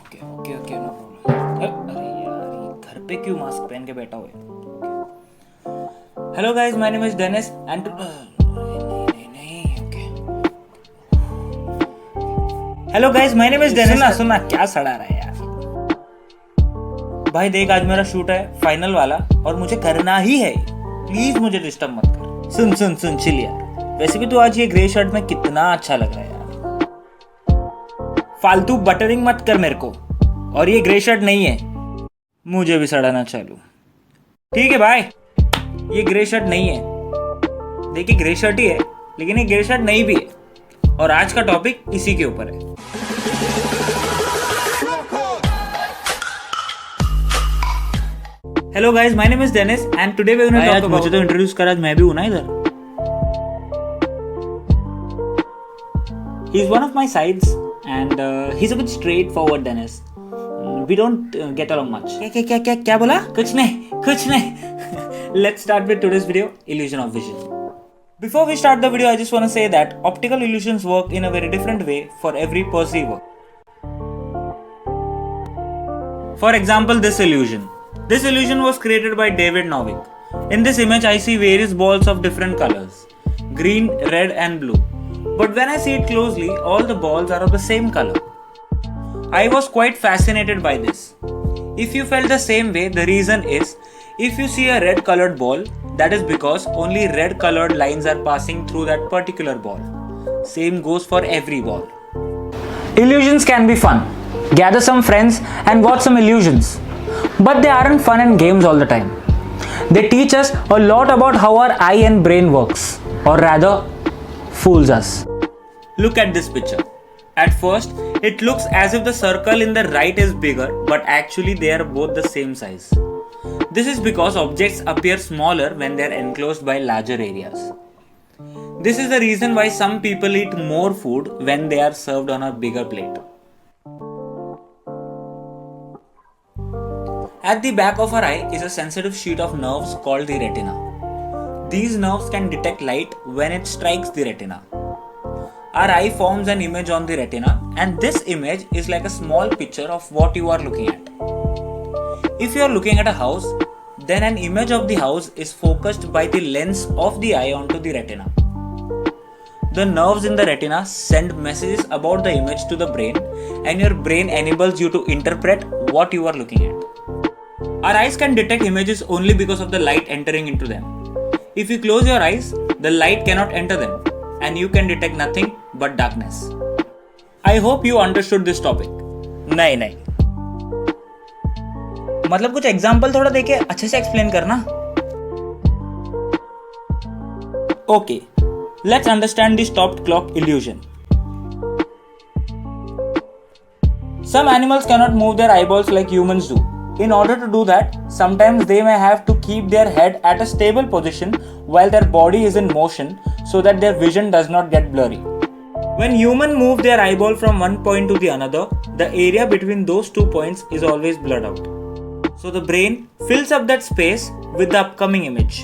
Okay okay okay, no problem. अरे यार, ये घर पे क्यों मास्क पहन के बैठा हुआ है? Hello guys, my name is Dennis and नहीं okay. Hello guys, my name is Dennis. सुना सुना, क्या सड़ा रहा है यार? भाई देख, आज मेरा शूट है फाइनल वाला और मुझे करना ही है। प्लीज मुझे डिस्टर्ब मत कर। सुन सुन सुन, चिल यार। वैसे भी तो आज ये ग्रे शर्ट में कितना अच्छा लग रहा है यार। फालतू बटरिंग मत कर मेरे को। और ये ग्रे शर्ट नहीं है, मुझे भी सड़ाना चालू। ठीक है भाई, ये ग्रे शर्ट नहीं है। देखिए, ग्रे शर्ट ही है, लेकिन ये ग्रे शर्ट नहीं भी है। और आज का टॉपिक इसी के ऊपर है। Hello guys, my name is Dennis and today we are going to talk about. मुझे तो इंट्रोड्यूस कर, आज मैं भी हूं ना इधर। He is one of my sides and he is a bit straightforward Dennis. We don't get along much. क्या बोला? कुछ नहीं। Let's start with today's video, illusion of vision. Before we start the video, I just want to say that optical illusions work in a very different way for every perceiver. For example, this illusion. This illusion was created by David Novick. In this image, I see various balls of different colors, green, red and blue. But when I see it closely, all the balls are of the same color. I was quite fascinated by this. If you felt the same way, the reason is, if you see a red colored ball, that is because only red colored lines are passing through that particular ball. Same goes for every ball. Illusions can be fun. Gather some friends and watch some illusions. But they aren't fun and games all the time. They teach us a lot about how our eye and brain works, or rather, fools us. Look at this picture. At first, it looks as if the circle in the right is bigger, but actually they are both the same size. This is because objects appear smaller when they are enclosed by larger areas. This is the reason why some people eat more food when they are served on a bigger plate. At the back of our eye is a sensitive sheet of nerves called the retina. These nerves can detect light when it strikes the retina. Our eye forms an image on the retina, and this image is like a small picture of what you are looking at. If you are looking at a house, then an image of the house is focused by the lens of the eye onto the retina. The nerves in the retina send messages about the image to the brain, and your brain enables you to interpret what you are looking at. Our eyes can detect images only because of the light entering into them. If you close your eyes, the light cannot enter them, and you can detect nothing but darkness. I hope you understood this topic. नहीं, मतलब कुछ example थोड़ा देके अच्छे से explain करना। Okay, let's understand the stopped clock illusion. Some animals cannot move their eyeballs like humans do. In order to do that, sometimes they may have to keep their head at a stable position while their body is in motion so that their vision does not get blurry. When humans move their eyeball from one point to the another, the area between those 2 points is always blurred out. So the brain fills up that space with the upcoming image.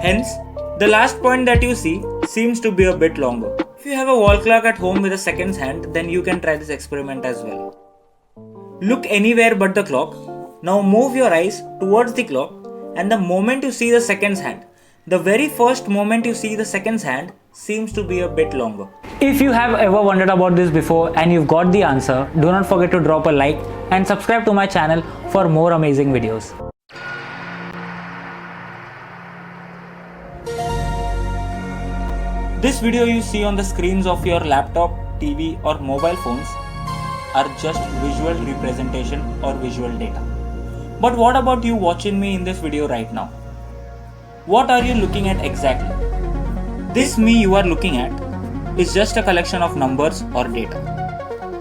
Hence, the last point that you see seems to be a bit longer. If you have a wall clock at home with a seconds hand, then you can try this experiment as well. Look anywhere but the clock. Now move your eyes towards the clock, and the moment you see the seconds hand, the very first moment you see the seconds hand seems to be a bit longer. If you have ever wondered about this before and you've got the answer, do not forget to drop a like and subscribe to my channel for more amazing videos. This video you see on the screens of your laptop, TV or mobile phones are just visual representation or visual data. But what about you watching me in this video right now? What are you looking at exactly? This me you are looking at is just a collection of numbers or data.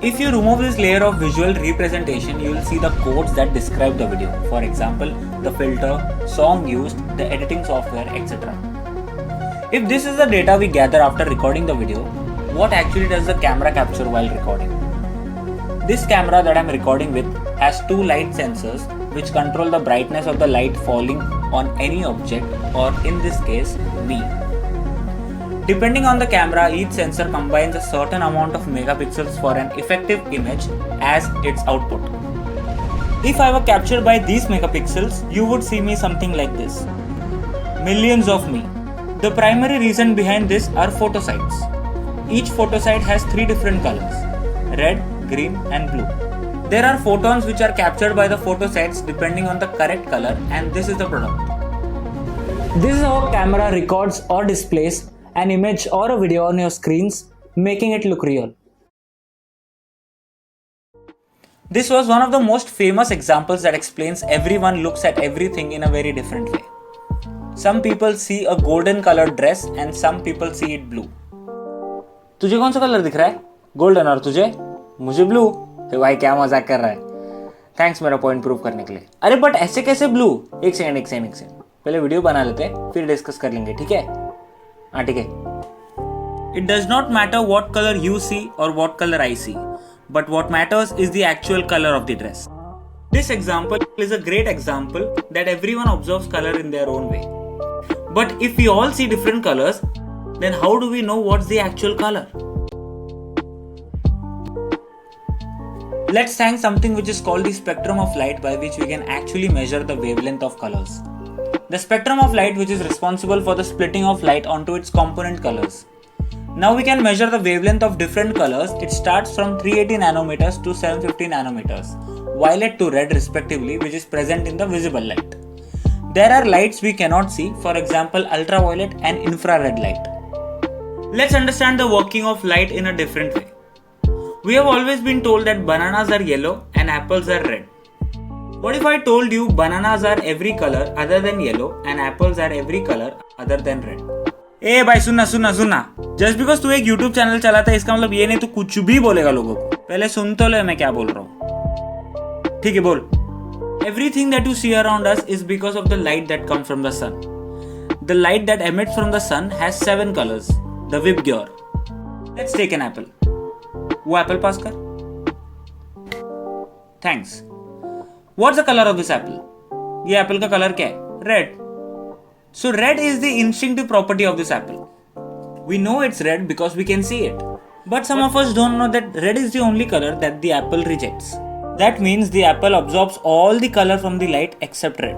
If you remove this layer of visual representation, you will see the codes that describe the video. For example, the filter, song used, the editing software, etc. If this is the data we gather after recording the video, what actually does the camera capture while recording? This camera that I am recording with has 2 light sensors which control the brightness of the light falling on any object, or in this case, me. Depending on the camera, each sensor combines a certain amount of megapixels for an effective image as its output. If I were captured by these megapixels, you would see me something like this. Millions of me. The primary reason behind this are photosites. Each photosite has 3 different colors: red, green and blue. There are photons which are captured by the photosites depending on the correct color, and this is the product. This is how a camera records or displays an image or a video on your screens, making it look real. This was one of the most famous examples that explains everyone looks at everything in a very different way. Some people see a golden colored dress and some people see it blue. तुझे कौन सा colour दिख रहा है? Golden. और तुझे? मुझे blue. भाई क्या मजाक कर रहा है? थैंक्स मेरा पॉइंट प्रूव करने के लिए. अरे बट ऐसे कैसे ब्लू? एक सेकंड. पहले वीडियो बना लेते हैं, फिर डिस्कस कर लेंगे, ठीक है? हाँ ठीक है. It does not matter what color you see or what color I see, but what matters is the actual color of the dress. This example is a great example that everyone observes color in their own way. But if we all see different colors, then how do we know what's the actual color? Let's thank something which is called the spectrum of light, by which we can actually measure the wavelength of colors. The spectrum of light, which is responsible for the splitting of light onto its component colors. Now we can measure the wavelength of different colors. It starts from 380 nanometers to 750 nanometers, violet to red respectively, which is present in the visible light. There are lights we cannot see, for example ultraviolet and infrared light. Let's understand the working of light in a different way. We have always been told that bananas are yellow and apples are red. What if I told you bananas are every color other than yellow and apples are every color other than red? ए भाई सुनना. Just because तू एक YouTube channel चलाता है इसका मतलब ये नहीं तू कुछ भी बोलेगा लोगों को. पहले सुन तो ले मैं क्या बोल रहा हूँ. ठीक है बोल. Everything that you see around us is because of the light that comes from the sun. The light that emits from the sun has 7 colors. The Vibgyor. Let's take an apple. वो Apple पास कर. Thanks. What's the color of this apple? ये Apple का colour क्या है? Red. So red is the instinctive property of this apple. We know it's red because we can see it. But some of us don't know that red is the only color that the apple rejects. That means the apple absorbs all the color from the light except red.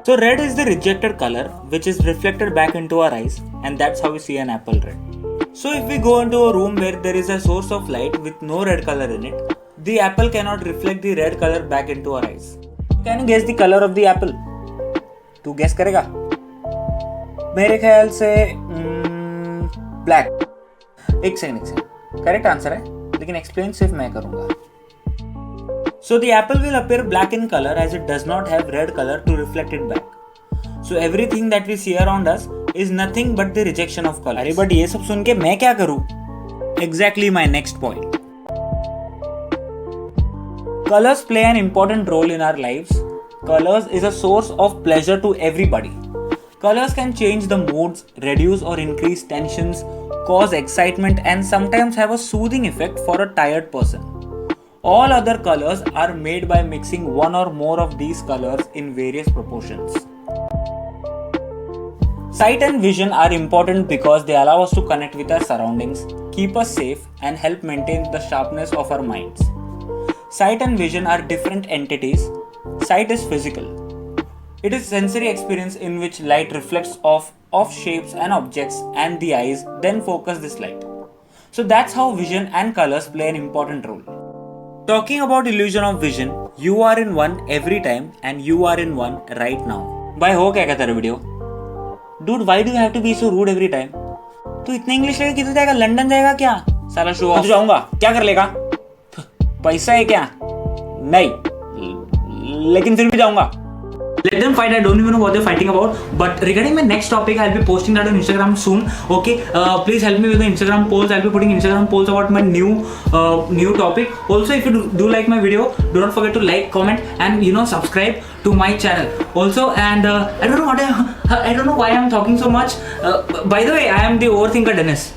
So red is the rejected color which is reflected back into our eyes, and that's how we see an apple red. So if we go into a room where there is a source of light with no red color in it, the apple cannot reflect the red color back into our eyes. Can you guess the color of the apple? तू guess करेगा? मेरे ख्याल से black. एक second. Correct answer है, लेकिन explain सिर्फ मैं करूंगा. So the apple will appear black in color as it does not have red color to reflect it back. So everything that we see around us is nothing but the rejection of color. अरे but ये सब सुन के मैं क्या करूं? Exactly my next point. Colors play an important role in our lives. Colors is a source of pleasure to everybody. Colors can change the moods, reduce or increase tensions, cause excitement, and sometimes have a soothing effect for a tired person. All other colors are made by mixing one or more of these colors in various proportions. Sight and vision are important because they allow us to connect with our surroundings, keep us safe, and help maintain the sharpness of our minds. Sight and vision are different entities. Sight is physical. It is sensory experience in which light reflects off shapes and objects, and the eyes then focus this light. So that's how vision and colors play an important role. Talking about illusion of vision, you are in one every time and you are in one right now. भाई हो क्या कहता है video? Dude, why do you have to be so rude every time? तू इतने English लेके किधर जाएगा? लंदन जाएगा क्या? साला शो ऑफ. जाऊंगा. क्या कर लेगा? पैसा है क्या? नहीं. लेकिन फिर भी जाऊंगा. Let them fight. I don't even know what they're fighting about. But regarding my next topic, I'll be posting that on Instagram soon. Okay, please help me with the Instagram polls. I'll be putting Instagram polls about my new topic. Also, if you do like my video, do not forget to like, comment, and subscribe to my channel. Also, and I don't know why I'm talking so much. By the way, I am the overthinker Dennis.